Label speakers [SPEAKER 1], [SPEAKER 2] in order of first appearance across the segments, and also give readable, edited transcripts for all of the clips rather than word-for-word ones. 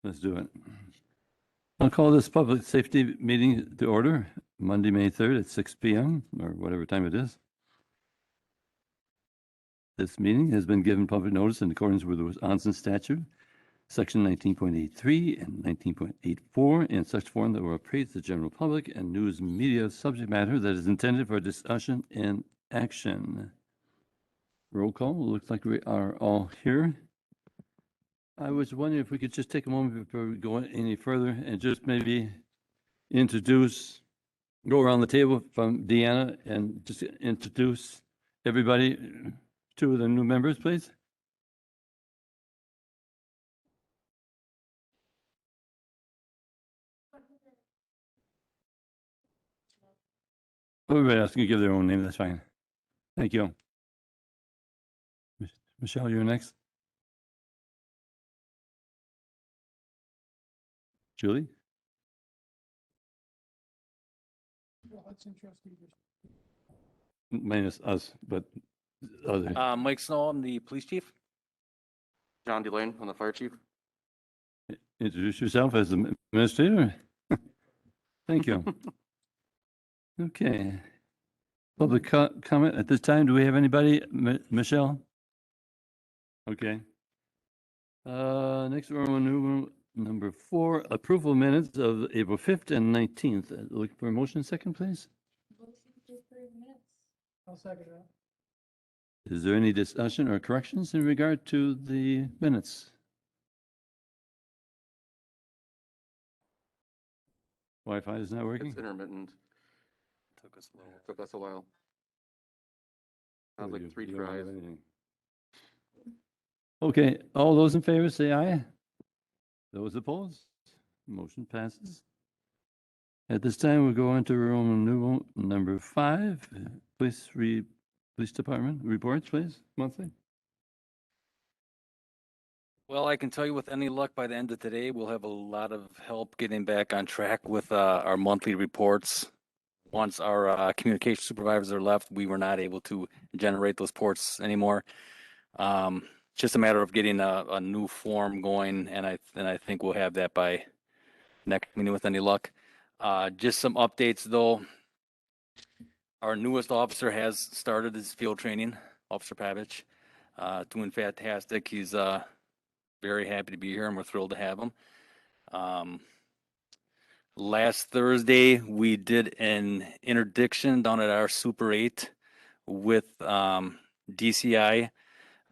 [SPEAKER 1] Let's do it. I'll call this public safety meeting to order, Monday, May 3rd at 6 p.m. or whatever time it is. This meeting has been given public notice in accordance with the Wisconsin statute, section 19.83 and 19.84, in such form that will appraise the general public and news media subject matter that is intended for discussion and action. Roll call. Looks like we are all here. I was wondering if we could just take a moment before we go any further and just maybe go around the table from Deanna and just introduce everybody to the new members, please. Everybody else can give their own name, that's fine. Thank you. Michelle, you're next. Julie?
[SPEAKER 2] Well, that's interesting.
[SPEAKER 1] Minus us, but other.
[SPEAKER 3] Mike Snow, I'm the police chief.
[SPEAKER 4] John Delane, I'm the fire chief.
[SPEAKER 1] Introduce yourself as the administrator. Thank you. Okay. Public comment at this time. Do we have anybody? Michelle? Okay. Next we're on number 4, approval minutes of April 5th and 19th. Looking for a motion second, please.
[SPEAKER 2] I'll second that.
[SPEAKER 1] Is there any discussion or corrections in regard to the minutes? Wi-Fi is not working?
[SPEAKER 4] It's intermittent.
[SPEAKER 3] Took us a little.
[SPEAKER 4] Took us a while. Sounds
[SPEAKER 1] You-
[SPEAKER 4] like 3
[SPEAKER 1] you don't have
[SPEAKER 4] tries.
[SPEAKER 1] anything. Okay, all those in favor say aye. Those opposed? Motion passes. At this time, we'll go on to Roman numeral number 5. Police Department reports, please, monthly.
[SPEAKER 3] Well, I can tell you with any luck, by the end of today, we'll have a lot of help getting back on track with our monthly reports. Once our communication supervisors are left, we were not able to generate those reports anymore. It's just a matter of getting a new form going, and I think we'll have that by next meeting with any luck. Just some updates though. Our newest officer has started his field training, Officer Pavich, doing fantastic. He's very happy to be here, and we're thrilled to have him. Last Thursday, we did an interdiction down at our Super 8 with DCI,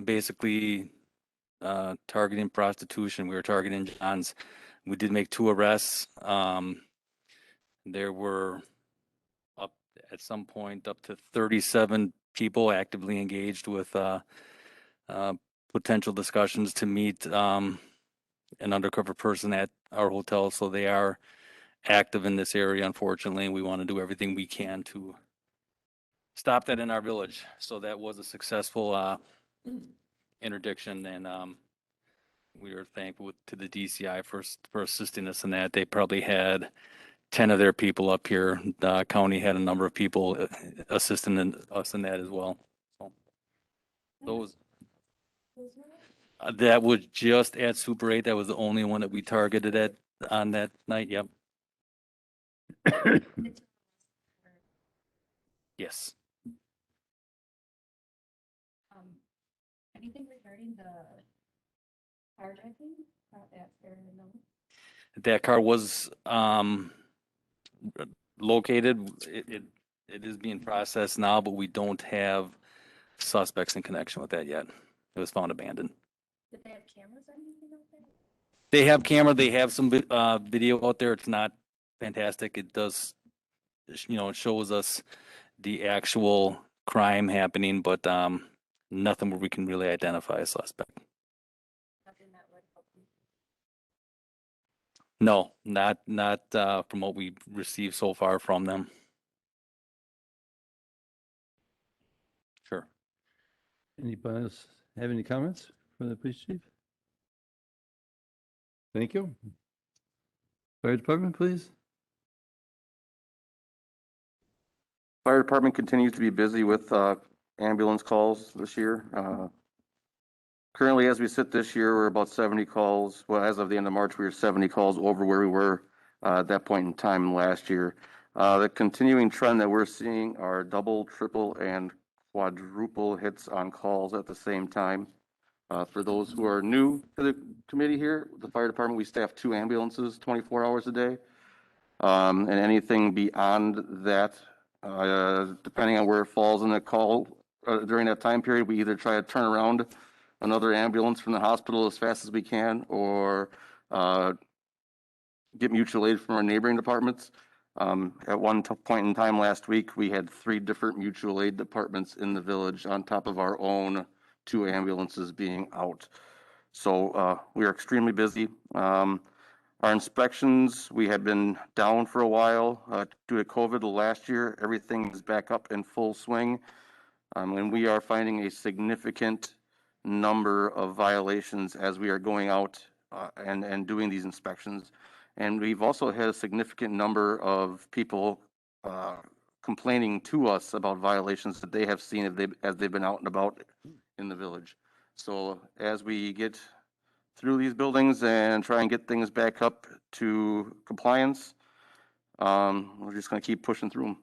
[SPEAKER 3] basically targeting prostitution. We were targeting Johns. We did make 2 arrests. There were at some point up to 37 people actively engaged with potential discussions to meet an undercover person at our hotel. So they are active in this area, unfortunately. We want to do everything we can to stop that in our village. So that was a successful interdiction, and we are thankful to the DCI for assisting us in that. They probably had 10 of their people up here. The county had a number of people assisting us in that as well. So those that was just at Super 8. That was the only one that we targeted on that night. Yep. Yes.
[SPEAKER 5] Anything regarding the car driving?
[SPEAKER 3] That car was located. It is being processed now, but we don't have suspects in connection with that yet. It was found abandoned.
[SPEAKER 5] Did they have cameras or anything out there?
[SPEAKER 3] They have camera. They have some video out there. It's not fantastic. It does, it shows us the actual crime happening, but nothing where we can really identify a suspect.
[SPEAKER 5] Nothing that would help you.
[SPEAKER 3] No, not from what we've received so far from them. Sure.
[SPEAKER 1] Anybody else have any comments for the police chief? Thank you. Fire department, please.
[SPEAKER 4] Fire department continues to be busy with ambulance calls this year. Currently, as we sit this year, we're about 70 calls. Well, as of the end of March, we were 70 calls over where we were at that point in time last year. The continuing trend that we're seeing are double, triple, and quadruple hits on calls at the same time. For those who are new to the committee here, the fire department, we staff 2 ambulances 24 hours a day. And anything beyond that, depending on where it falls in the call during that time period, we either try to turn around another ambulance from the hospital as fast as we can, or get mutual aid from our neighboring departments. At one point in time last week, we had 3 different mutual aid departments in the village on top of our own 2 ambulances being out. So we are extremely busy. Our inspections, we had been down for a while due to COVID last year. Everything is back up in full swing. And we are finding a significant number of violations as we are going out and doing these inspections. And we've also had a significant number of people complaining to us about violations that they have seen as they've been out and about in the village. So as we get through these buildings and try and get things back up to compliance, we're just going to keep pushing through them.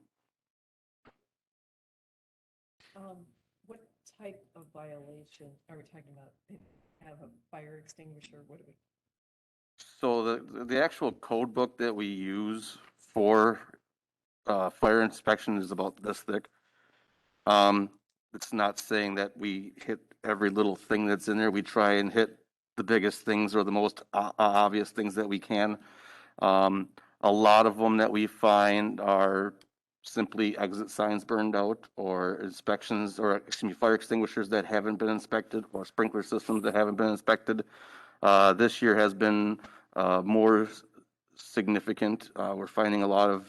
[SPEAKER 6] What type of violation are we talking about? They have a fire extinguisher, what do we?
[SPEAKER 4] So the actual code book that we use for fire inspection is about this thick. It's not saying that we hit every little thing that's in there. We try and hit the biggest things or the most obvious things that we can. A lot of them that we find are simply exit signs burned out, or inspections, or excuse me, fire extinguishers that haven't been inspected, or sprinkler systems that haven't been inspected. This year has been more significant. We're finding a lot of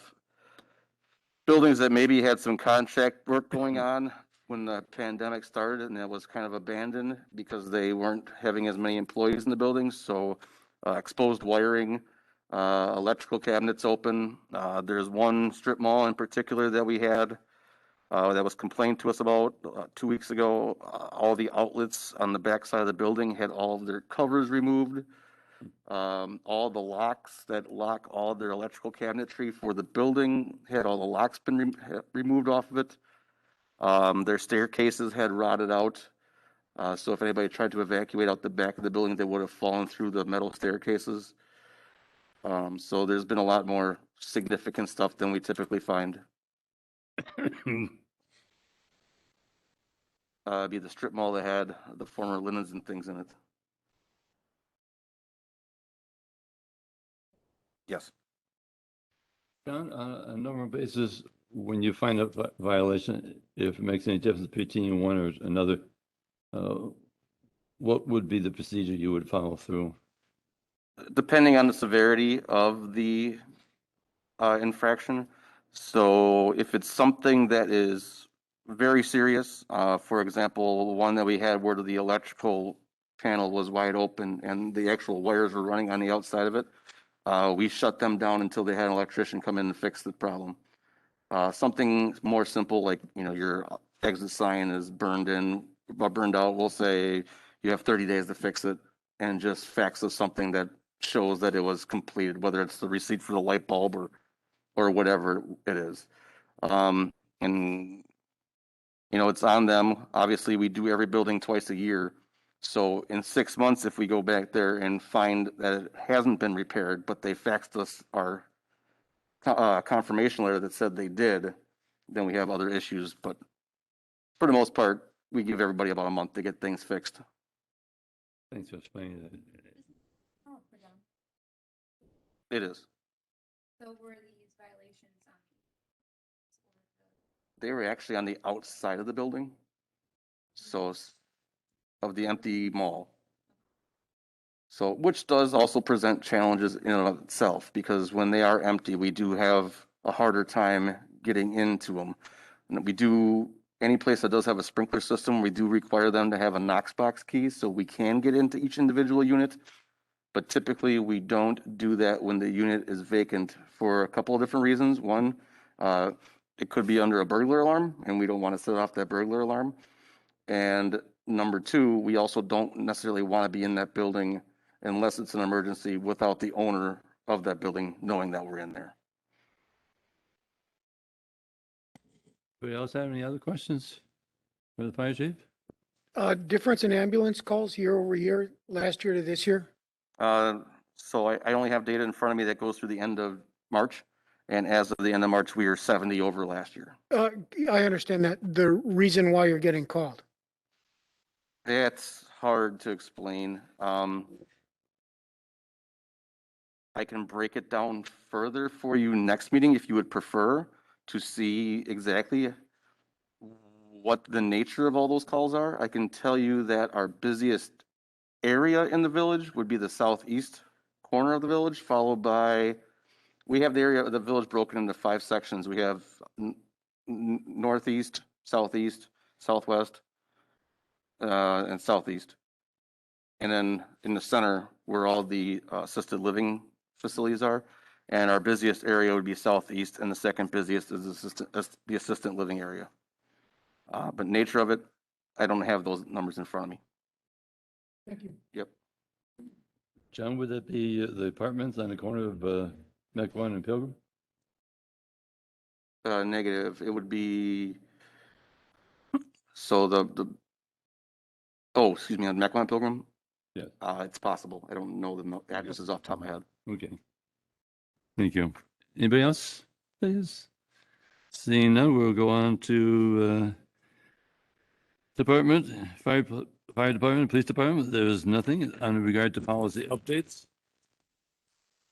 [SPEAKER 4] buildings that maybe had some contract work going on when the pandemic started, and that was kind of abandoned because they weren't having as many employees in the buildings. So exposed wiring, electrical cabinets open. There's one strip mall in particular that we had that was complained to us about 2 weeks ago. All the outlets on the back side of the building had all of their covers removed. All the locks that lock all their electrical cabinetry for the building had all the locks been removed off of it. Their staircases had rotted out. So if anybody tried to evacuate out the back of the building, they would have fallen through the metal staircases. So there's been a lot more significant stuff than we typically find. Be the strip mall that had the former linens and things in it. Yes.
[SPEAKER 1] John, on a normal basis, when you find a violation, if it makes any difference between one or another, what would be the procedure you would follow through?
[SPEAKER 4] Depending on the severity of the infraction. So if it's something that is very serious, for example, one that we had where the electrical panel was wide open and the actual wires were running on the outside of it, we shut them down until they had an electrician come in and fix the problem. Something more simple, like, you know, your exit sign is burned out, we'll say you have 30 days to fix it, and just fax us something that shows that it was completed, whether it's the receipt for the light bulb or whatever it is. And you know, it's on them. Obviously, we do every building twice a year. So in 6 months, if we go back there and find that it hasn't been repaired, but they faxed us our confirmation letter that said they did, then we have other issues. But for the most part, we give everybody about a month to get things fixed.
[SPEAKER 1] Thanks for explaining that.
[SPEAKER 5] Oh, for them.
[SPEAKER 4] It is.
[SPEAKER 5] So were these violations on?
[SPEAKER 4] They were actually on the outside of the building. So of the empty mall. So, which does also present challenges in and of itself, because when they are empty, we do have a harder time getting into them. And we do, any place that does have a sprinkler system, we do require them to have a Knox box key so we can get into each individual unit. But typically we don't do that when the unit is vacant for a couple of different reasons. One, it could be under a burglar alarm and we don't want to set off that burglar alarm. And number two, we also don't necessarily want to be in that building unless it's an emergency without the owner of that building knowing that we're in there.
[SPEAKER 1] Anybody else have any other questions for the fire chief?
[SPEAKER 2] Difference in ambulance calls year over year, last year to this year?
[SPEAKER 4] So I only have data in front of me that goes through the end of March. And as of the end of March, we are 70 over last year.
[SPEAKER 2] I understand that. The reason why you're getting called.
[SPEAKER 4] That's hard to explain. I can break it down further for you next meeting if you would prefer to see exactly what the nature of all those calls are. I can tell you that our busiest area in the village would be the southeast corner of the village, followed by, we have the area of the village broken into 5 sections. We have northeast, southeast, southwest, and southeast. And then in the center where all the assisted living facilities are. And our busiest area would be southeast, and the second busiest is the assistant living area. But nature of it, I don't have those numbers in front of me.
[SPEAKER 2] Thank you.
[SPEAKER 4] Yep.
[SPEAKER 1] John, would that be the apartments on the corner of Mequon and Pilgrim?
[SPEAKER 4] Negative. It would be, so oh, excuse me, on Mequon Pilgrim?
[SPEAKER 1] Yeah.
[SPEAKER 4] It's possible. I don't know the addresses off the top of my head.
[SPEAKER 1] Okay. Thank you. Anybody else, please? Seeing none, we'll go on to department, fire department, police department. There is nothing on regard to policy updates.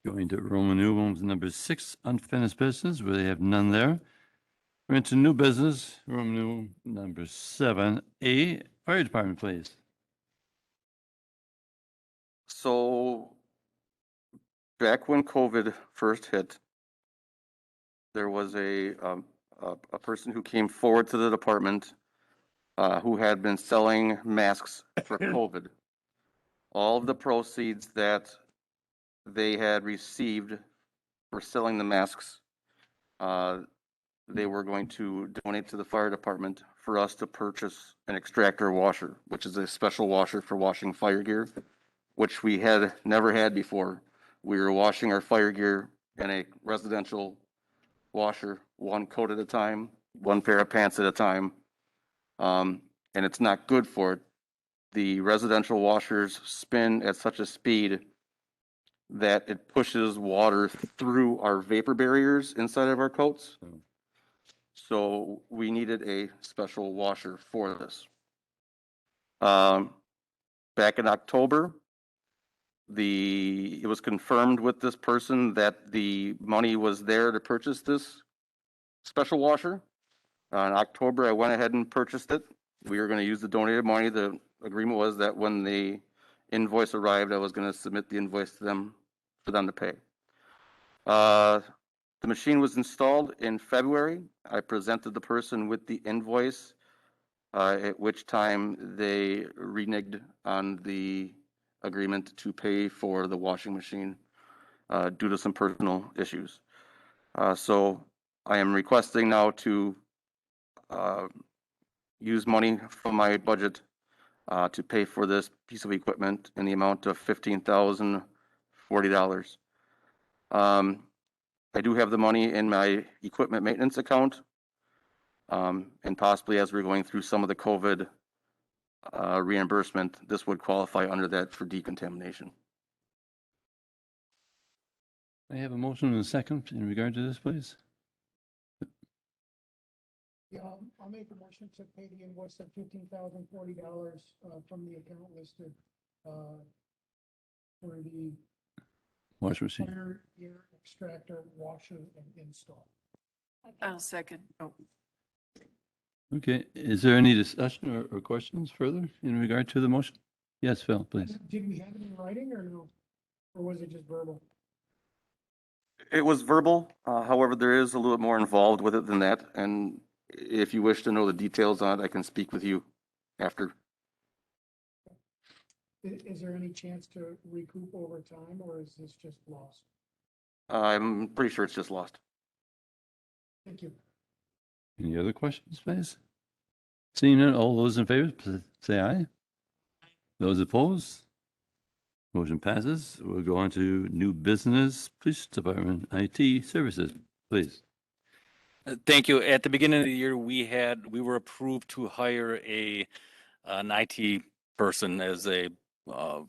[SPEAKER 1] Going to Roman numerals number 6, unfinished business, where they have none there. We're into new business, Roman numeral number 7A, fire department, please.
[SPEAKER 4] So back when COVID first hit, there was a person who came forward to the department who had been selling masks for COVID. All of the proceeds that they had received for selling the masks, they were going to donate to the fire department for us to purchase an extractor washer, which is a special washer for washing fire gear, which we had never had before. We were washing our fire gear in a residential washer, one coat at a time, one pair of pants at a time. And it's not good for it. The residential washers spin at such a speed that it pushes water through our vapor barriers inside of our coats. So we needed a special washer for this. Back in October, it was confirmed with this person that the money was there to purchase this special washer. In October, I went ahead and purchased it. We were going to use the donated money. The agreement was that when the invoice arrived, I was going to submit the invoice to them for them to pay. The machine was installed in February. I presented the person with the invoice, at which time they reneged on the agreement to pay for the washing machine due to some personal issues. So I am requesting now to use money from my budget to pay for this piece of equipment in the amount of $15,040. I do have the money in my equipment maintenance account, and possibly as we're going through some of the COVID reimbursement, this would qualify under that for decontamination.
[SPEAKER 1] I have a motion and a second in regard to this, please.
[SPEAKER 2] Yeah, I'll make a motion to pay the invoice of $15,040 from the account listed for the
[SPEAKER 1] Wash machine.
[SPEAKER 2] fire gear extractor washer and install.
[SPEAKER 6] I'll second. Oh,
[SPEAKER 1] Okay, is there any discussion or questions further in regard to the motion? Yes, Phil, please.
[SPEAKER 2] Did we have it in writing or no? Or was it just verbal?
[SPEAKER 4] It was verbal, however, there is a little bit more involved with it than that, and if you wish to know the details on it, I can speak with you after.
[SPEAKER 2] Is there any chance to recoup over time or is this just lost?
[SPEAKER 4] I'm pretty sure it's just lost.
[SPEAKER 2] Thank you.
[SPEAKER 1] Any other questions, please? Seeing none, all those in favor, say aye. Those opposed? Motion passes. We'll go on to new business, Police Department IT services, please.
[SPEAKER 3] Thank you. At the beginning of the year, we were approved to hire an IT person as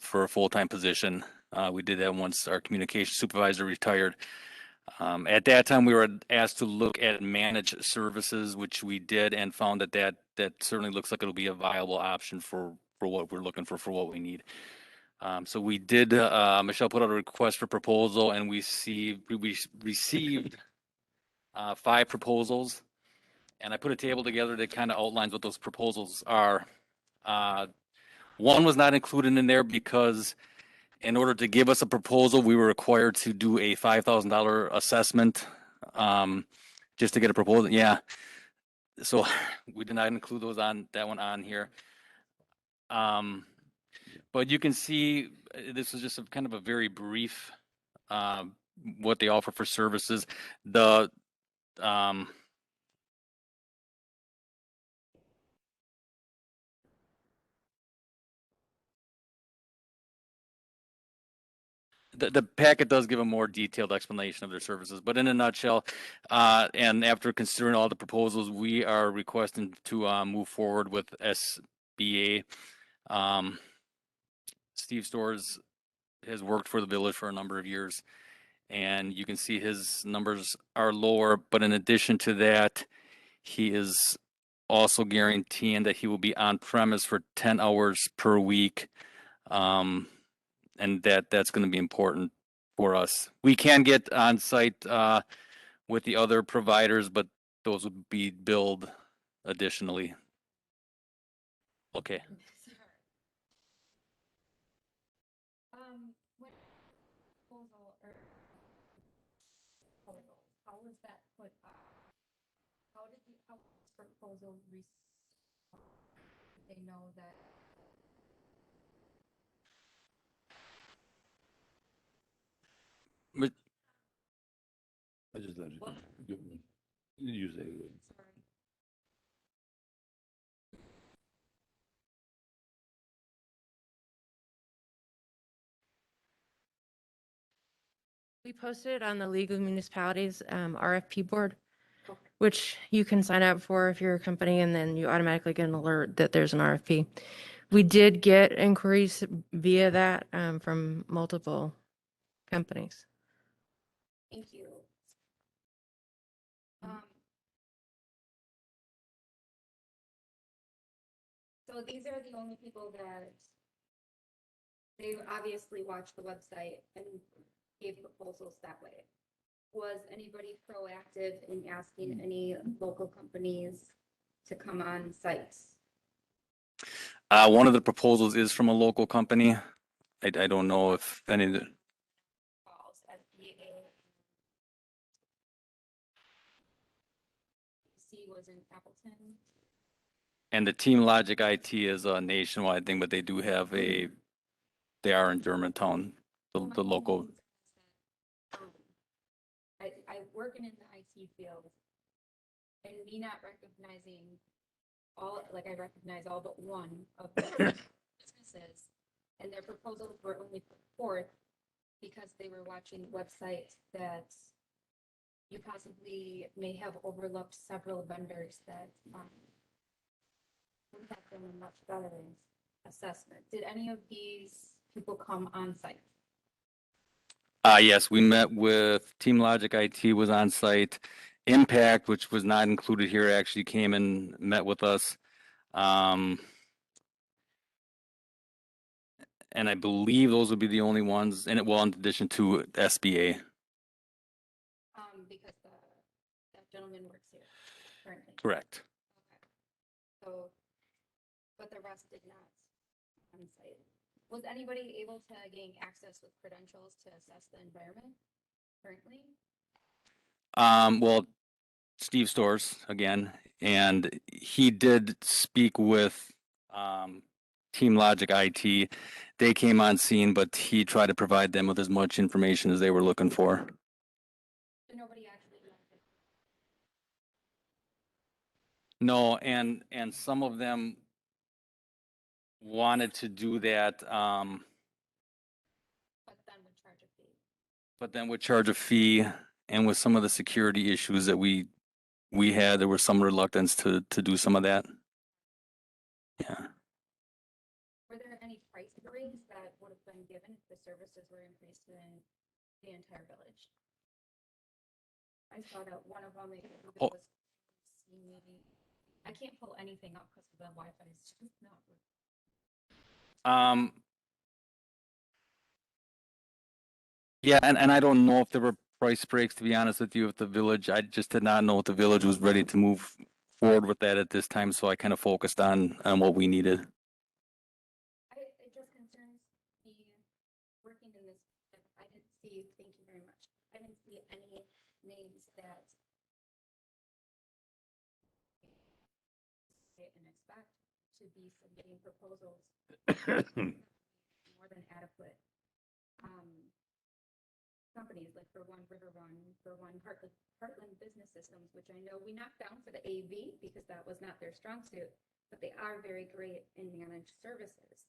[SPEAKER 3] for a full-time position. We did that once our communication supervisor retired. At that time, we were asked to look at managed services, which we did, and found that certainly looks like it'll be a viable option for what we're looking for what we need. So we did, Michelle put out a request for proposal, and we received 5 proposals. And I put a table together that kind of outlines what those proposals are. One was not included in there because in order to give us a proposal, we were required to do a $5,000 assessment just to get a proposal. Yeah. So we did not include that one on here. But you can see this is just kind of a very brief what they offer for services. The packet does give a more detailed explanation of their services, but in a nutshell, and after considering all the proposals, we are requesting to move forward with SBA. Steve Stores has worked for the village for a number of years, and you can see his numbers are lower, but in addition to that, he is also guaranteeing that he will be on premise for 10 hours per week. And that's going to be important for us. We can get on site with the other providers, but those would be billed additionally. Okay.
[SPEAKER 5] What proposal or proposal, how was that put up? How was the proposal they know that?
[SPEAKER 3] But
[SPEAKER 1] I just let it use it.
[SPEAKER 5] Sorry.
[SPEAKER 7] We posted it on the League of Municipalities RFP board, which you can sign up for if you're a company, and then you automatically get an alert that there's an RFP. We did get inquiries via that from multiple companies.
[SPEAKER 5] Thank you. So these are the only people that they obviously watched the website and gave proposals that way. Was anybody proactive in asking any local companies to come on sites?
[SPEAKER 3] one of the proposals is from a local company. I don't know if any of the,
[SPEAKER 5] Calls, SBA. C was in Appleton.
[SPEAKER 3] and the Team Logic IT is a nationwide thing, but they do have they are in Germantown, the local.
[SPEAKER 5] I working in the IT field and me not recognizing I recognize all but one of the businesses, and their proposals were only put forth because they were watching websites that you possibly may have overlooked several vendors that would have done a much better assessment. Did any of these people come on site?
[SPEAKER 3] Yes, we met with Team Logic IT was on site. Impact, which was not included here, actually came and met with us. And I believe those would be the only ones, and in addition to SBA.
[SPEAKER 5] Because that gentleman works here currently.
[SPEAKER 3] Correct.
[SPEAKER 5] Okay. So, but the rest did not on site. Was anybody able to gain access with credentials to assess the environment currently?
[SPEAKER 3] Well, Steve Stores again, and he did speak with Team Logic IT. They came on scene, but he tried to provide them with as much information as they were looking for.
[SPEAKER 5] So nobody actually left it.
[SPEAKER 3] No, and some of them wanted to do that,
[SPEAKER 5] But then would charge a fee.
[SPEAKER 3] but then would charge a fee. And with some of the security issues that we had, there was some reluctance to do some of that. Yeah.
[SPEAKER 5] Were there any price breaks that would have been given if the services were increased in the entire village? I saw that one of them, it
[SPEAKER 3] Oh.
[SPEAKER 5] was, I can't pull anything up because the Wi-Fi is just not working.
[SPEAKER 3] Yeah, and I don't know if there were price breaks, to be honest with you, at the village. I just did not know if the village was ready to move forward with that at this time, so I kind of focused on what we needed.
[SPEAKER 5] It just concerns me working in this, I didn't see, thank you very much. I didn't see any names that and expect to be submitting proposals more than adequate. Companies like for one River Run, for one Heartland Business Systems, which I know we knocked down for the AV because that was not their strong suit, but they are very great in managed services.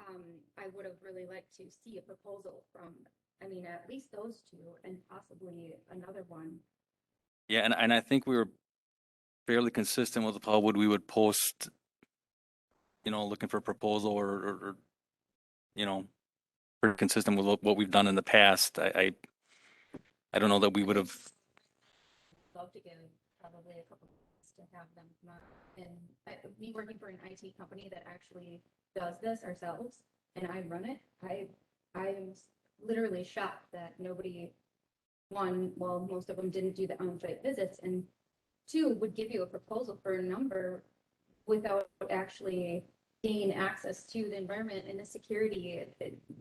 [SPEAKER 5] I would have really liked to see a proposal from, I mean, at least those two and possibly another one.
[SPEAKER 3] Yeah, and I think we were fairly consistent with how we would post, looking for a proposal or pretty consistent with what we've done in the past. I don't know that we would have.
[SPEAKER 5] Love to give probably a couple months to have them come out. And me working for an IT company that actually does this ourselves, and I run it, I'm literally shocked that nobody, well, most of them didn't do the on-site visits, and two, would give you a proposal for a number without actually gain access to the environment and the security.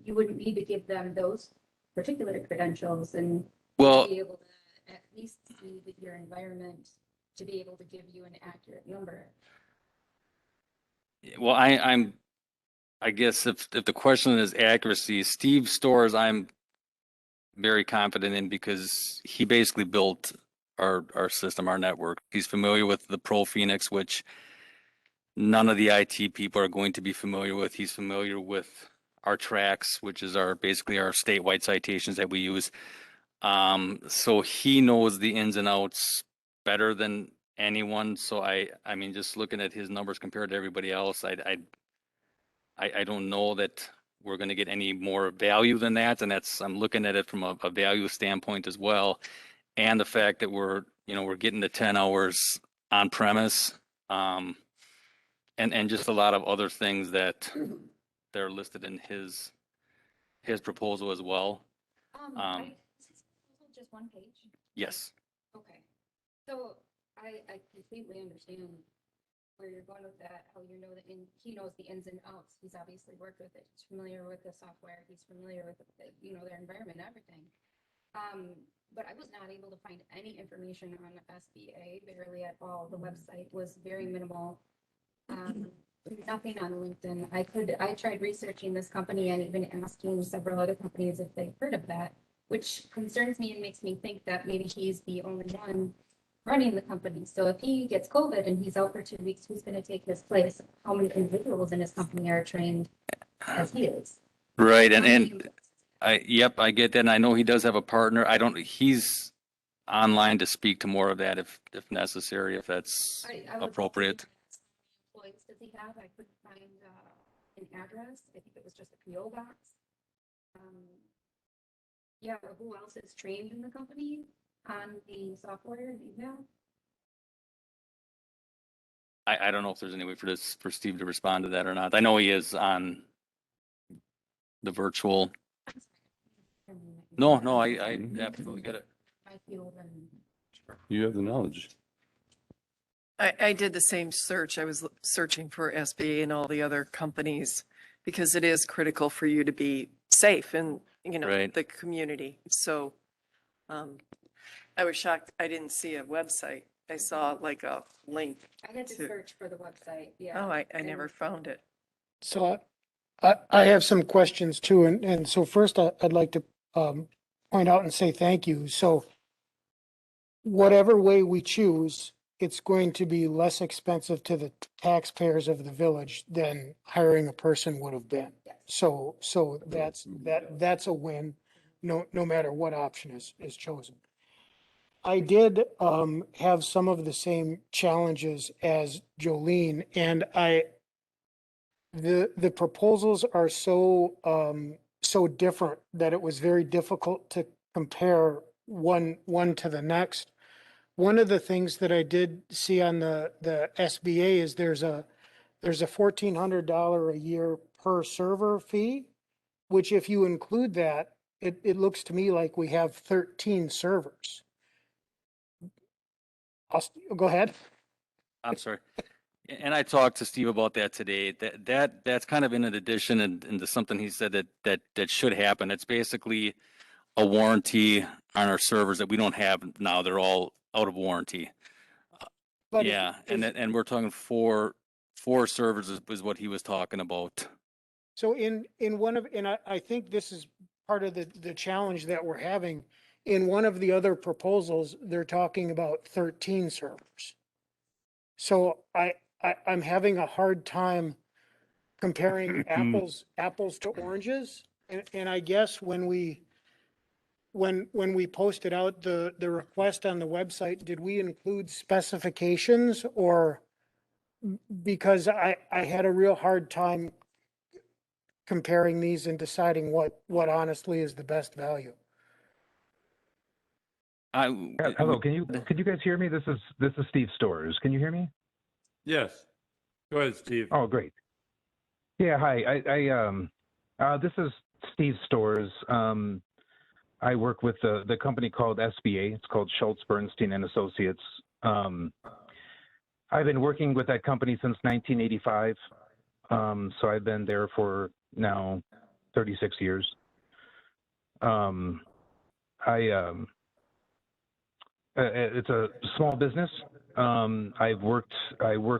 [SPEAKER 5] You wouldn't need to give them those particular credentials and
[SPEAKER 3] Well,
[SPEAKER 5] be able to at least see your environment to be able to give you an accurate number.
[SPEAKER 3] well, I guess if the question is accuracy, Steve Stores, I'm very confident in because he basically built our system, our network. He's familiar with the Pro Phoenix, which none of the IT people are going to be familiar with. He's familiar with our tracks, which is basically our statewide citations that we use. So he knows the ins and outs better than anyone. So I mean, just looking at his numbers compared to everybody else, I don't know that we're going to get any more value than that. And I'm looking at it from a value standpoint as well. And the fact that we're getting the 10 hours on premise. And just a lot of other things that are listed in his proposal as well.
[SPEAKER 5] Is this proposal just one page?
[SPEAKER 3] Yes.
[SPEAKER 5] Okay. So I completely understand where you're going with that, how he knows the ins and outs. He's obviously worked with it. He's familiar with the software. He's familiar with their environment, everything. But I was not able to find any information on SBA, barely at all. The website was very minimal. Nothing on LinkedIn. I tried researching this company and even asking several other companies if they've heard of that, which concerns me and makes me think that maybe he's the only one running the company. So if he gets COVID and he's out for 2 weeks, who's going to take his place? How many individuals in his company are trained as he is?
[SPEAKER 3] Right.
[SPEAKER 5] How many
[SPEAKER 3] I get that. And I know he does have a partner. He's online to speak to more of that if necessary, if that's
[SPEAKER 5] I would
[SPEAKER 3] appropriate.
[SPEAKER 5] How many employees does he have? I couldn't find an address. I think it was just a PO box. Yeah, who else is trained in the company on the software? Do you know?
[SPEAKER 3] I don't know if there's any way for Steve to respond to that or not. I know he is on the virtual. No, I absolutely get it.
[SPEAKER 5] My field and
[SPEAKER 1] You have the knowledge.
[SPEAKER 6] I did the same search. I was searching for SBA and all the other companies because it is critical for you to be safe in,
[SPEAKER 3] Right.
[SPEAKER 6] the community. So I was shocked. I didn't see a website. I saw like a link.
[SPEAKER 5] I had to
[SPEAKER 6] to-
[SPEAKER 5] search for the website. Yeah.
[SPEAKER 6] Oh, I never found it.
[SPEAKER 2] So I have some questions too, and so first I'd like to point out and say thank you. So whatever way we choose, it's going to be less expensive to the taxpayers of the village than hiring a person would have been. So that's a win, no matter what option is chosen. I did have some of the same challenges as Jolene, and the proposals are so different that it was very difficult to compare one to the next. One of the things that I did see on the SBA is there's a $1,400 a year per server fee, which if you include that, it looks to me like we have 13 servers. Go ahead.
[SPEAKER 3] I'm sorry. And I talked to Steve about that today. That's kind of in addition into something he said that should happen. It's basically a warranty on our servers that we don't have now. They're all out of warranty.
[SPEAKER 2] But
[SPEAKER 3] Yeah, and we're talking four servers is what he was talking about.
[SPEAKER 2] so in one of, and I think this is part of the challenge that we're having. In one of the other proposals, they're talking about 13 servers. So I'm having a hard time comparing apples to oranges. And I guess when we posted out the request on the website, did we include specifications or because I had a real hard time comparing these and deciding what honestly is the best value.
[SPEAKER 8] Hello, can you guys hear me? This is Steve Storrs. Can you hear me?
[SPEAKER 1] Yes. Go ahead, Steve.
[SPEAKER 8] Oh, great. Yeah, hi. This is Steve Storrs. I work with the company called SBA. It's called Schultz, Bernstein and Associates. I've been working with that company since 1985. So I've been there for now 36 years. It's a small business. I work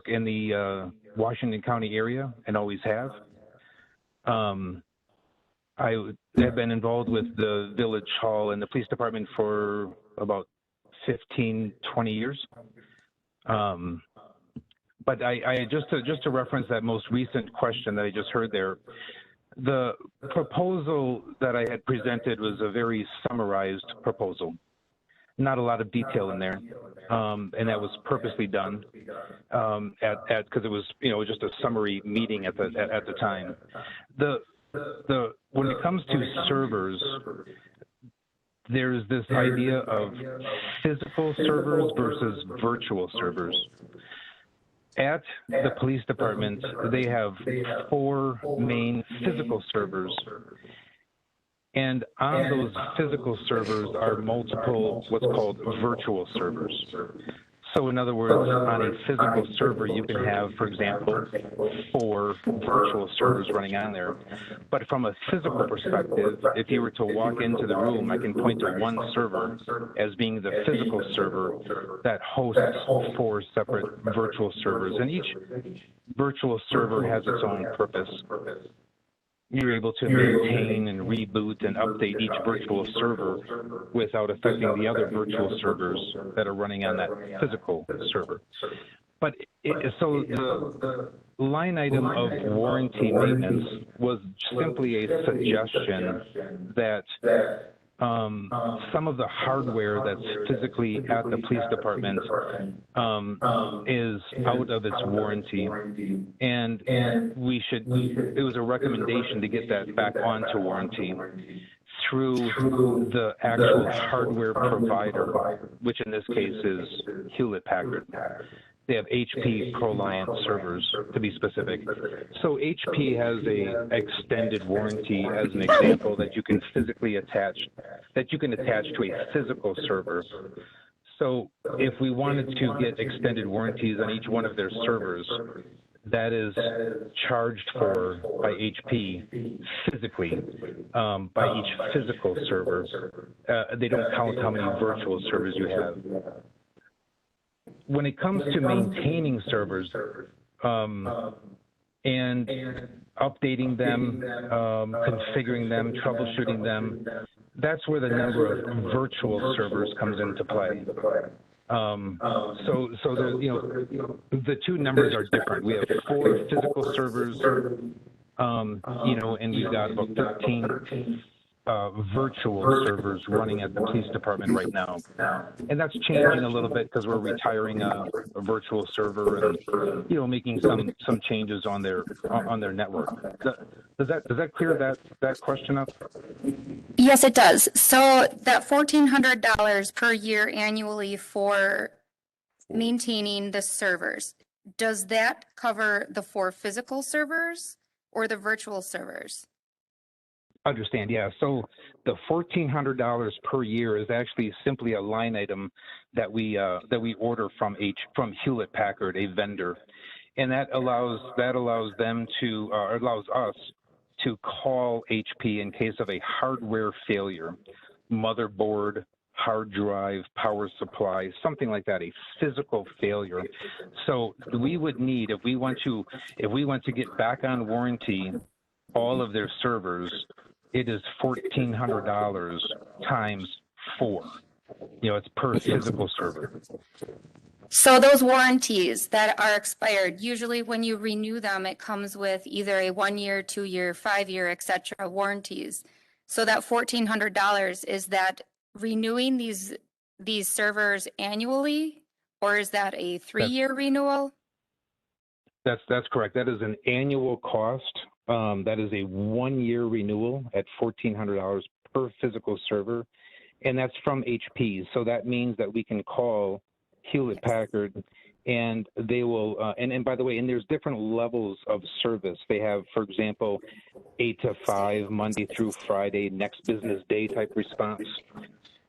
[SPEAKER 8] in the Washington County area and always have. I have been involved with the Village Hall and the police department for about 15, 20 years. But I just to reference that most recent question that I just heard there, the proposal that I had presented was a very summarized proposal. Not a lot of detail in there, and that was purposely done because it was just a summary meeting at the time. When it comes to servers, there's this idea of physical servers versus virtual servers. At the police department, they have 4 main physical servers. And on those physical servers are multiple what's called virtual servers. So in other words, on a physical server, you can have, for example, 4 virtual servers running on there. But from a physical perspective, if you were to walk into the room, I can point to one server as being the physical server that hosts 4 separate virtual servers. And each virtual server has its own purpose. You're able to maintain and reboot and update each virtual server without affecting the other virtual servers that are running on that physical server. But so the line item of warranty maintenance was simply a suggestion that some of the hardware that's physically at the police department is out of its warranty, and it was a recommendation to get that back onto warranty through the actual hardware provider, which in this case is Hewlett-Packard. They have HP ProLiant servers, to be specific. So HP has a extended warranty, as an example, that you can physically attach, that you can attach to a physical server. So if we wanted to get extended warranties on each one of their servers, that is charged for by HP physically, by each physical server. They don't count how many virtual servers you have. When it comes to maintaining servers and updating them, configuring them, troubleshooting them, that's where the number of virtual servers comes into play. So the, the two numbers are different. We have 4 physical servers, and we've got about 13 virtual servers running at the police department right now. And that's changing a little bit because we're retiring a virtual server and, making some changes on their network. Does that clear that question up?
[SPEAKER 5] Yes, it does. So that $1,400 per year annually for maintaining the servers, does that cover the 4 physical servers or the virtual servers?
[SPEAKER 8] Understand, yeah. So the $1,400 per year is actually simply a line item that we order from Hewlett Packard, a vendor, and that allows them to allows us to call HP in case of a hardware failure, motherboard, hard drive, power supply, something like that, a physical failure. So we would need, if we want to get back on warranty all of their servers, it is $1,400 times 4. It's per physical server.
[SPEAKER 5] So those warranties that are expired, usually when you renew them, it comes with either a 1-year, 2-year, 5-year, et cetera, warranties. So that $1,400, is that renewing these servers annually, or is that a 3-year renewal?
[SPEAKER 8] That's correct. That is an annual cost. That is a 1-year renewal at $1,400 per physical server, and that's from HP. So that means that we can call Hewlett Packard, and they will. And by the way, and there's different levels of service. They have, for example, 8 to 5, Monday through Friday, next business day type response,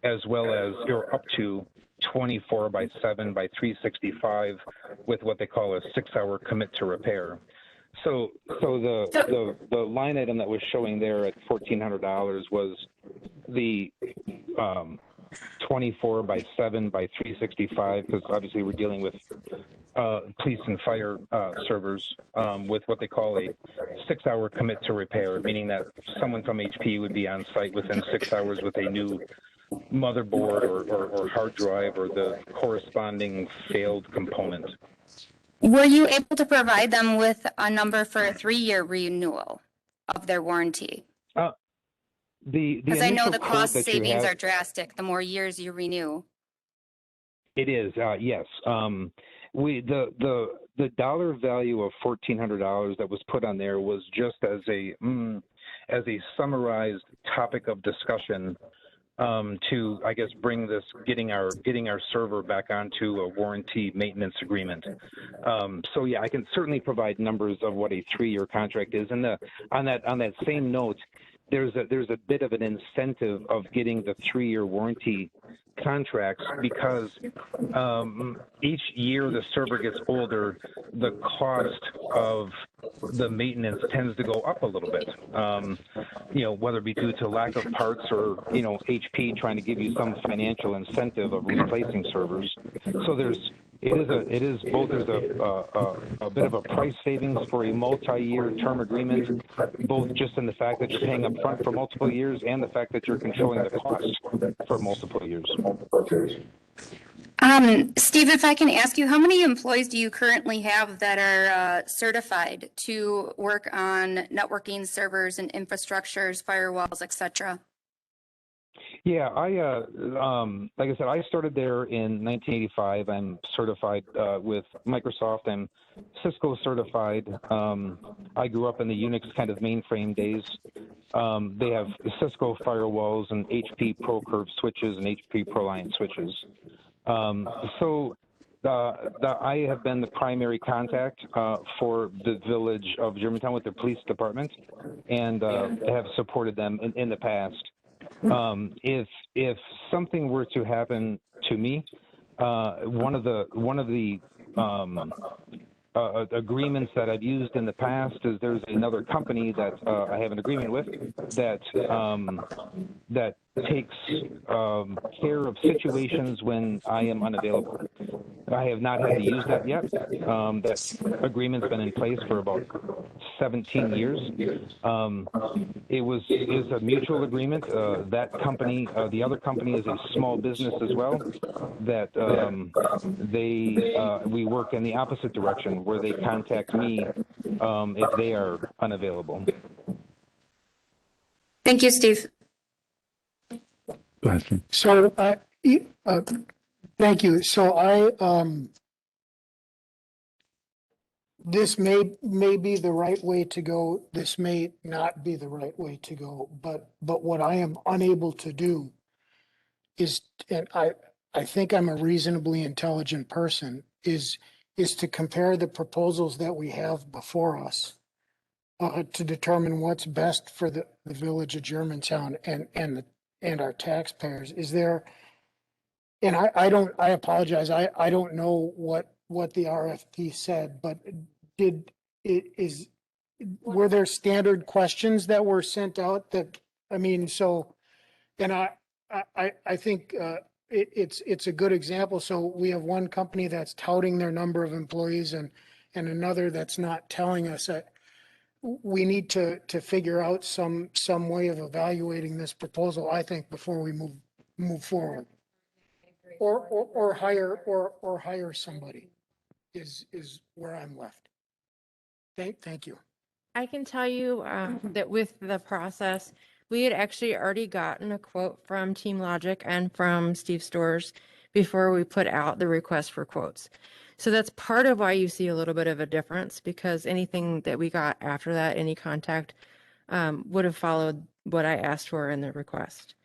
[SPEAKER 8] as well as you're up to 24/7 by 365 with what they call a 6-hour commit to repair. So the line item that was showing there at $1,400 was the 24/7 by 365, because obviously we're dealing with police and fire servers with what they call a 6-hour commit to repair, meaning that someone from HP would be on site within 6 hours with a new motherboard or hard drive or the corresponding failed component.
[SPEAKER 5] Were you able to provide them with a number for a 3-year renewal of their warranty? Because I know the cost savings are drastic the more years you renew.
[SPEAKER 8] It is, yes. The dollar value of $1,400 that was put on there was just as a summarized topic of discussion to, I guess, bring this getting our server back onto a warranty maintenance agreement. So yeah, I can certainly provide numbers of what a 3-year contract is. And on that same note, there's a bit of an incentive of getting the 3-year warranty contracts because each year the server gets older, the cost of the maintenance tends to go up a little bit, whether it be due to lack of parts or, HP trying to give you some financial incentive of replacing servers. So it is both. There's a bit of a price savings for a multi-year term agreement, both just in the fact that you're paying up front for multiple years and the fact that you're controlling the cost for multiple years.
[SPEAKER 5] Steve, if I can ask you, how many employees do you currently have that are certified to work on networking servers and infrastructures, firewalls, et cetera?
[SPEAKER 8] Yeah, like I said, I started there in 1985. I'm certified with Microsoft. I'm Cisco certified. I grew up in the Unix kind of mainframe days. They have Cisco firewalls and HP ProCurve switches and HP ProLiant switches. So I have been the primary contact for the village of Germantown with the police department, and have supported them in the past. If something were to happen to me, one of the agreements that I've used in the past is there's another company that I have an agreement with that takes care of situations when I am unavailable. I have not had to use that yet. That agreement's been in place for about 17 years. Is a mutual agreement. That company, the other company, is a small business as well. That we work in the opposite direction, where they contact me if they are unavailable.
[SPEAKER 5] Thank you, Steve.
[SPEAKER 1] Go ahead, Tim.
[SPEAKER 2] So, thank you. So this may be the right way to go. This may not be the right way to go, but what I am unable to do is, and I think I'm a reasonably intelligent person, is to compare the proposals that we have before us to determine what's best for the village of Germantown and our taxpayers. Is there, and I apologize, I don't know what the RFP said, but were there standard questions that were sent out that, I mean, so, and I think it's a good example. So we have one company that's touting their number of employees and another that's not telling us that. We need to figure out some way of evaluating this proposal, I think, before we move forward. Or hire somebody is where I'm left. Thank you.
[SPEAKER 7] I can tell you that with the process, we had actually already gotten a quote from Team Logic and from Steve Stores before we put out the request for quotes. So that's part of why you see a little bit of a difference, because anything that we got after that, any contact, would have followed what I asked for in the request.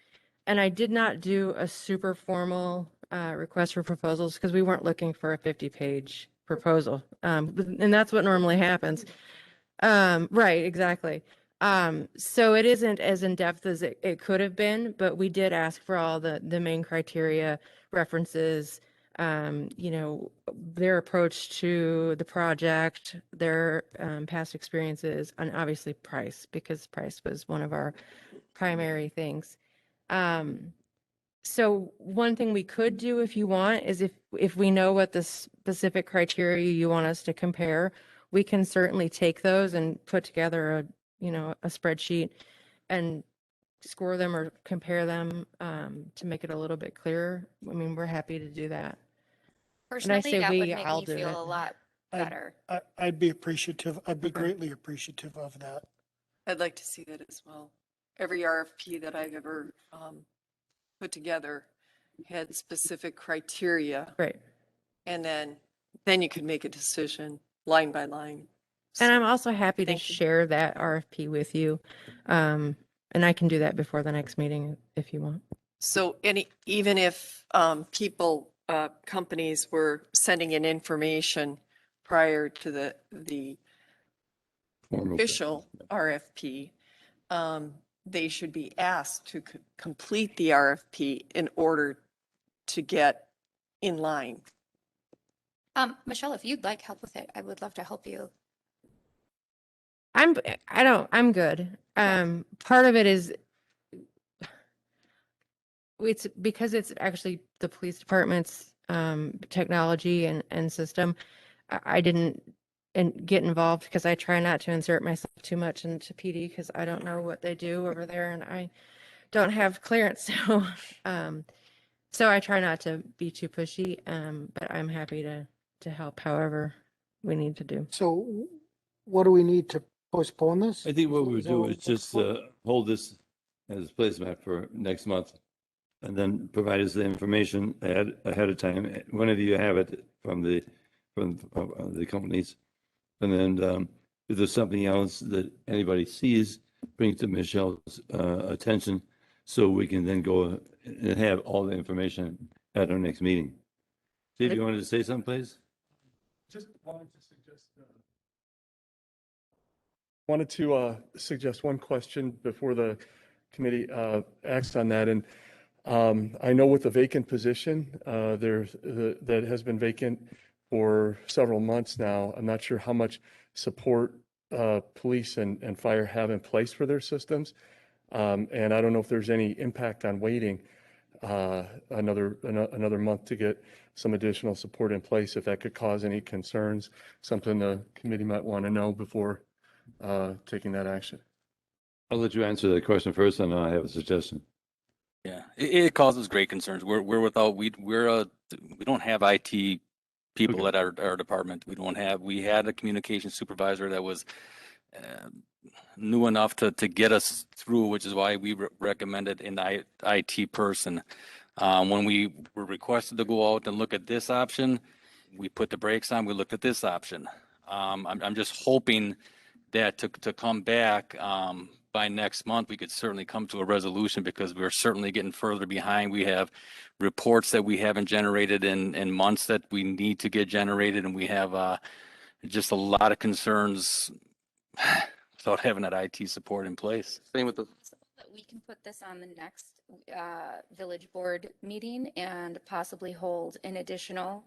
[SPEAKER 7] And I did not do a super formal request for proposals because we weren't looking for a 50-page proposal. And that's what normally happens. Right, exactly. So it isn't as in-depth as it could have been, but we did ask for all the main criteria, references, their approach to the project, their past experiences, and obviously price, because price was one of our primary things. So one thing we could do if you want is if we know what the specific criteria you want us to compare, we can certainly take those and put together a spreadsheet and score them or compare them to make it a little bit clearer. I mean, we're happy to do that.
[SPEAKER 5] Personally,
[SPEAKER 7] say
[SPEAKER 5] that
[SPEAKER 7] we,
[SPEAKER 5] would make
[SPEAKER 7] I'll
[SPEAKER 5] me
[SPEAKER 7] do
[SPEAKER 5] feel
[SPEAKER 7] it.
[SPEAKER 5] a lot better.
[SPEAKER 2] I'd be appreciative. I'd be
[SPEAKER 7] Okay.
[SPEAKER 2] greatly appreciative of that.
[SPEAKER 6] I'd like to see that as well. Every RFP that I've ever put together had specific criteria,
[SPEAKER 7] Right.
[SPEAKER 6] and then you could make a decision line by line.
[SPEAKER 7] And I'm
[SPEAKER 6] So,
[SPEAKER 7] also happy to
[SPEAKER 6] thank you.
[SPEAKER 7] share that RFP with you. And I can do that before the next meeting if you want.
[SPEAKER 6] So even if companies were sending in information prior to the
[SPEAKER 1] Formal.
[SPEAKER 6] official RFP, they should be asked to complete the RFP in order to get in line.
[SPEAKER 5] Michelle, if you'd like help with it, I would love to help you.
[SPEAKER 7] I'm good. Part of it is it's because it's actually the police department's technology and system. I didn't get involved because I try not to insert myself too much into PD because I don't know what they do over there and I don't have clearance. So I try not to be too pushy, but I'm happy to help however we need to do.
[SPEAKER 2] So what do we need to postpone this?
[SPEAKER 1] I think what we would do
[SPEAKER 2] that
[SPEAKER 1] is just hold this as placemat for next month, and then provide us the information ahead of time, whenever you have it from the companies. And then if there's something else that anybody sees, bring it to Michelle's attention, so we can then go and have all the information at our next meeting. Steve, you wanted to say something, please?
[SPEAKER 9] Just wanted to suggest one question before the committee acts on that. And I know with the vacant position, that has been vacant for several months now. I'm not sure how much support police and fire have in place for their systems. And I don't know if there's any impact on waiting another month to get some additional support in place, if that could cause any concerns, something the committee might want to know before taking that action.
[SPEAKER 1] I'll let you answer the question first, and then I have a suggestion.
[SPEAKER 3] Yeah, it causes great concerns. We don't have IT people
[SPEAKER 1] Okay.
[SPEAKER 3] at our department. We had a communication supervisor that was new enough to get us through, which is why we recommended an IT person. When we were requested to go out and look at this option, we put the brakes on, we looked at this option. I'm just hoping that to come back by next month, we could certainly come to a resolution, because we're certainly getting further behind. We have reports that we haven't generated in months that we need to get generated, and we have just a lot of concerns without having that IT support in place.
[SPEAKER 4] Same with the,
[SPEAKER 5] That we can put this on the next village board meeting and possibly hold an additional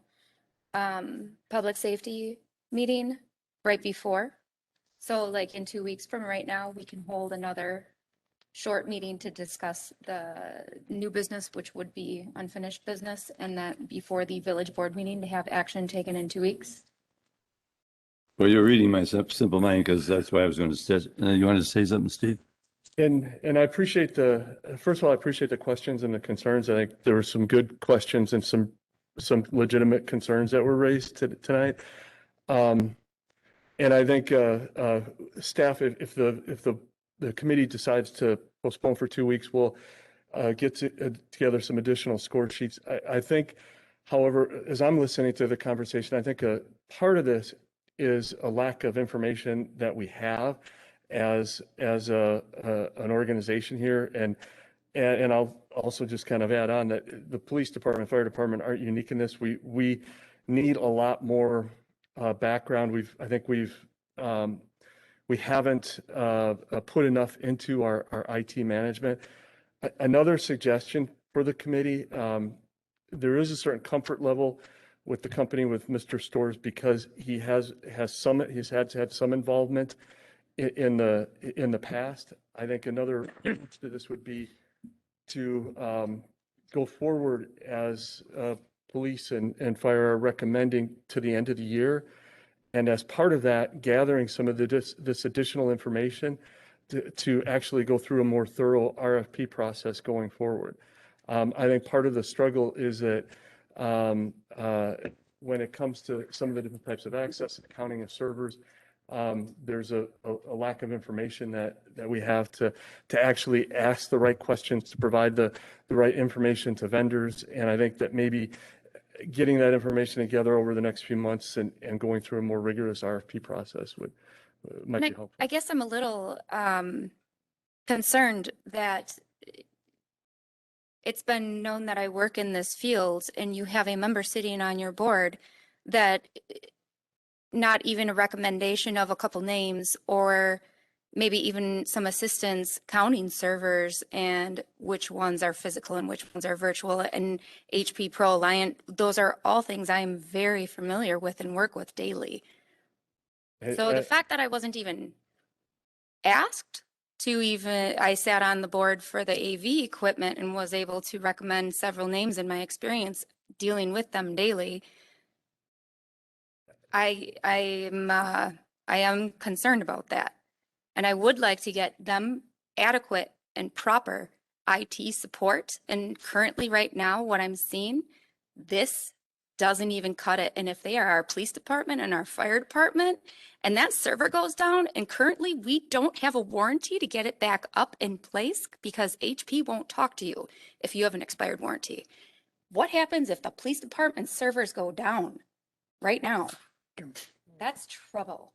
[SPEAKER 5] public safety meeting right before. So like in 2 weeks from right now, we can hold another short meeting to discuss the new business, which would be unfinished business, and that before the village board meeting to have action taken in 2 weeks.
[SPEAKER 1] Well, you're reading my simple mind, because that's why I was going to say. You wanted to say something, Steve?
[SPEAKER 9] And I appreciate first of all, I appreciate the questions and the concerns. I think there were some good questions and some legitimate concerns that were raised tonight. And I think staff, if the committee decides to postpone for 2 weeks, we'll get together some additional score sheets. I think, however, as I'm listening to the conversation, I think a part of this is a lack of information that we have as an organization here. And I'll also just kind of add on that the police department, fire department aren't unique in this. We need a lot more background. I think we haven't put enough into our IT management. Another suggestion for the committee, there is a certain comfort level with the company, with Mr. Storrs, because he's had to have some involvement in the past. I think another approach to this would be to go forward as police and fire are recommending to the end of the year. And as part of that, gathering some of this additional information to actually go through a more thorough RFP process going forward. I think part of the struggle is that when it comes to some of the different types of access, accounting of servers, there's a lack of information that we have to actually ask the right questions, to provide the right information to vendors. And I think that maybe getting that information together over the next few months and going through a more rigorous RFP process might be helpful.
[SPEAKER 5] I guess I'm a little concerned that it's been known that I work in this field, and you have a member sitting on your board that not even a recommendation of a couple names, or maybe even some assistance counting servers and which ones are physical and which ones are virtual, and HP Pro Alliant. Those are all things I am very familiar with and work with daily. So the fact that I wasn't even asked I sat on the board for the AV equipment and was able to recommend several names in my experience dealing with them daily. I am concerned about that. And I would like to get them adequate and proper IT support. And currently right now, what I'm seeing, this doesn't even cut it. And if they are our police department and our fire department, and that server goes down, and currently we don't have a warranty to get it back up in place because HP won't talk to you if you have an expired warranty. What happens if the police department servers go down right now? That's trouble.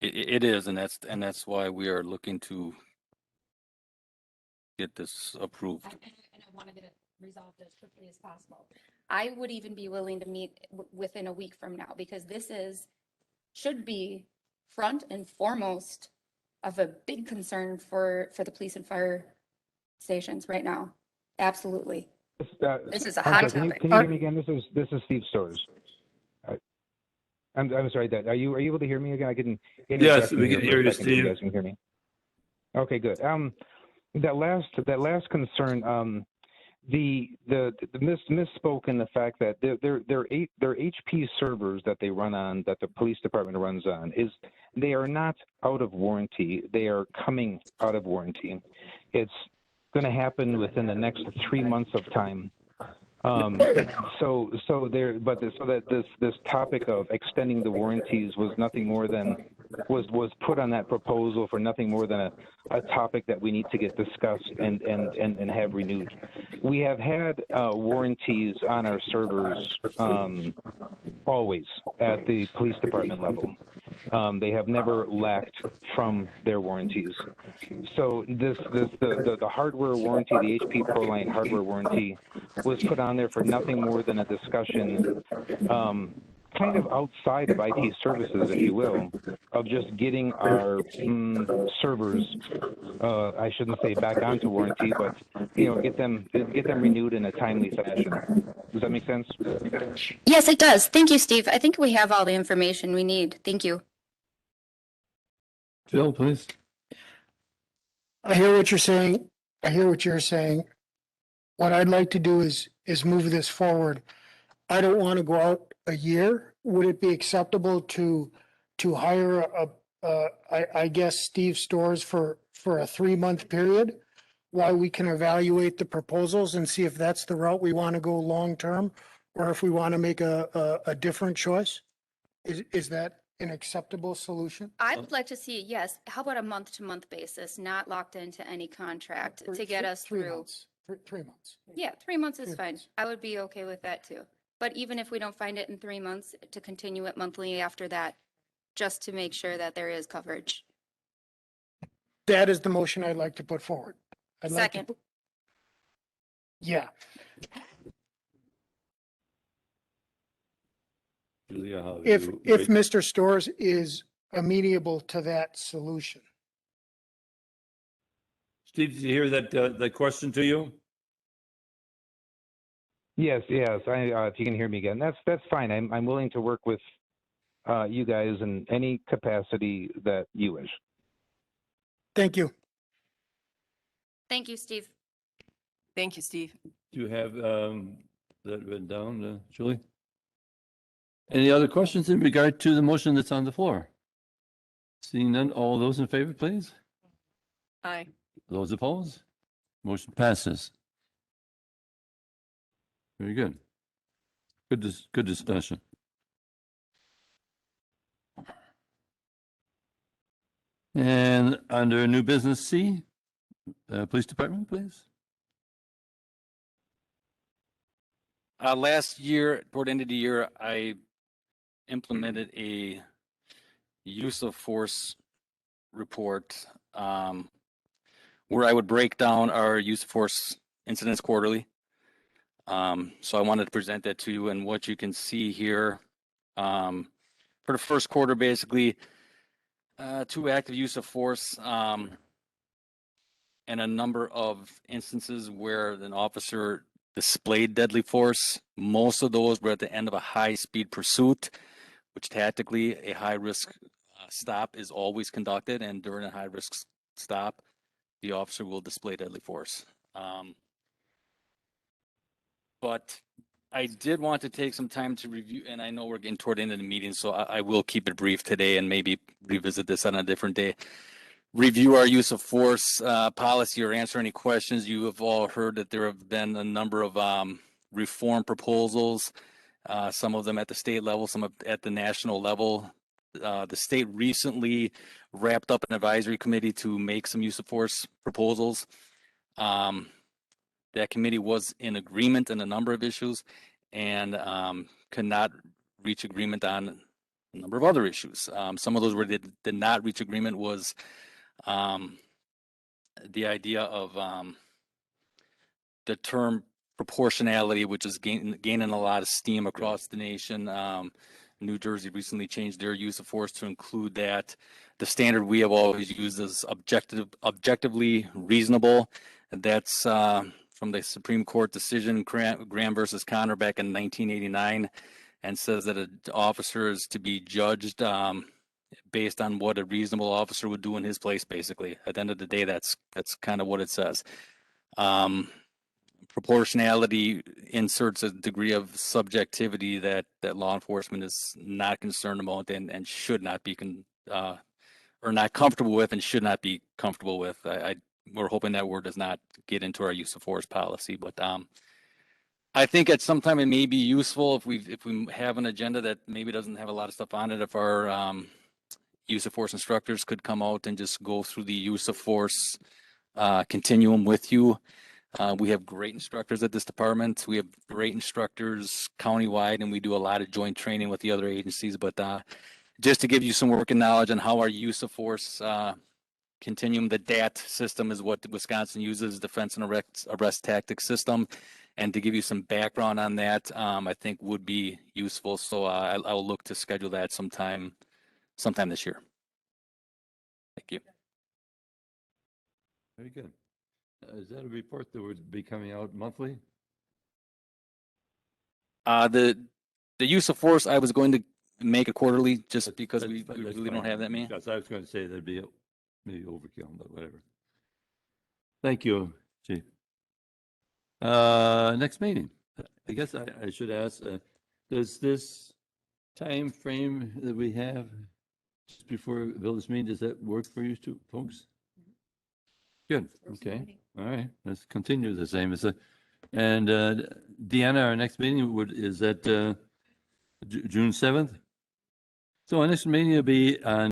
[SPEAKER 3] It is, and that's why we are looking to get this approved.
[SPEAKER 5] And I want to get it resolved as quickly as possible. I would even be willing to meet within a week from now, because this should be front and foremost of a big concern for the police and fire stations right now. Absolutely. This is a hot topic.
[SPEAKER 8] Can you hear me again? This is Steve Storrs. I'm sorry. Are you able to hear me again? I couldn't.
[SPEAKER 1] Yes, we can hear you, Steve.
[SPEAKER 8] You guys can hear me. Okay, good. That last concern, the misspoke in the fact that their HP servers that they run on, that the police department runs on, they are not out of warranty. They are coming out of warranty. It's going to happen within the next 3 months of time. So that this topic of extending the warranties was nothing more than was put on that proposal for nothing more than a topic that we need to get discussed and have renewed. We have had warranties on our servers always at the police department level. They have never lacked from their warranties. So the hardware warranty, the HP ProLine hardware warranty, was put on there for nothing more than a discussion, kind of outside of IT services, if you will, of just getting our servers, I shouldn't say back onto warranty, but get them renewed in a timely fashion. Does that make sense?
[SPEAKER 10] Yes, it does. Thank you, Steve. I think we have all the information we need. Thank you.
[SPEAKER 1] Jill, please.
[SPEAKER 2] I hear what you're saying. I hear what you're saying. What I'd like to do is move this forward. I don't want to go out a year. Would it be acceptable to hire I guess Steve Stores for a 3-month period while we can evaluate the proposals and see if that's the route we want to go long term, or if we want to make a different choice? Is that an acceptable solution?
[SPEAKER 10] I would like to see, yes, how about a month-to-month basis, not locked into any contract to get us
[SPEAKER 2] Three
[SPEAKER 10] through?
[SPEAKER 2] months. 3 months.
[SPEAKER 10] Yeah, 3 months is
[SPEAKER 2] 3
[SPEAKER 10] fine.
[SPEAKER 2] months.
[SPEAKER 10] I would be okay with that too. But even if we don't find it in 3 months, to continue it monthly after that, just to make sure that there is coverage.
[SPEAKER 2] That is the motion I'd like to put forward. I'd like to
[SPEAKER 10] Second.
[SPEAKER 2] put- Yeah,
[SPEAKER 1] Julia, how do
[SPEAKER 2] if
[SPEAKER 1] you rate-
[SPEAKER 2] Mr. Stores is amenable to that solution.
[SPEAKER 1] Steve, did you hear that question to you?
[SPEAKER 8] Yes. If you can hear me again, that's fine. I'm willing to work with you guys in any capacity that you wish.
[SPEAKER 2] Thank you.
[SPEAKER 10] Thank you, Steve.
[SPEAKER 6] Thank you, Steve.
[SPEAKER 1] Do you have that written down, Julie? Any other questions in regard to the motion that's on the floor? Seeing none, all those in favor, please?
[SPEAKER 6] Aye.
[SPEAKER 1] Those opposed? Motion passes. Very good. Good discussion. And under new business C, Police Department, please.
[SPEAKER 3] Last year, toward the end of the year, I implemented a use of force report where I would break down our use of force incidents quarterly. So I wanted to present that to you, and what you can see here for the first quarter, basically 2 active use of force and a number of instances where an officer displayed deadly force. Most of those were at the end of a high-speed pursuit, which tactically a high-risk stop is always conducted, and during a high-risk stop, the officer will display deadly force. But I did want to take some time to review, and I know we're getting toward the end of the meeting, so I will keep it brief today and maybe revisit this on a different day. Review our use of force policy or answer any questions. You have all heard that there have been a number of reform proposals, some of them at the state level, some at the national level. The state recently wrapped up an advisory committee to make some use of force proposals. That committee was in agreement on a number of issues and could not reach agreement on a number of other issues. Some of those where they did not reach agreement was the idea of the term proportionality, which is gaining a lot of steam across the nation. New Jersey recently changed their use of force to include that. The standard we have always used is objectively reasonable. That's from the Supreme Court decision, Graham versus Connor back in 1989, and says that an officer is to be judged based on what a reasonable officer would do in his place, basically. At the end of the day, that's kind of what it says. Proportionality inserts a degree of subjectivity that law enforcement is not concerned about and should not be or not comfortable with and should not be comfortable with. We're hoping that word does not get into our use of force policy, but I think at some time it may be useful if we have an agenda that maybe doesn't have a lot of stuff on it, if our use of force instructors could come out and just go through the use of force continuum with you. We have great instructors at this department. We have great instructors countywide, and we do a lot of joint training with the other agencies. But just to give you some working knowledge on how our use of force continuum, the DAT system is what Wisconsin uses, Defense and Arrest Tactics System. And to give you some background on that, I think would be useful. So I'll look to schedule that sometime this year. Thank you.
[SPEAKER 1] Very good. Is that a report that would be coming out monthly?
[SPEAKER 3] The use of force, I was going to make it quarterly just because we
[SPEAKER 1] That's
[SPEAKER 3] really don't
[SPEAKER 1] fine.
[SPEAKER 3] have that many.
[SPEAKER 1] Because I was going to say that'd be maybe overkill, but whatever. Thank you, Chief. Next meeting. I guess I should ask, does this time frame that we have just before village meeting, does that work for you two folks? Good, okay. All right, let's continue the same as and Deanna, our next meeting is at June 7th. So our next meeting will be on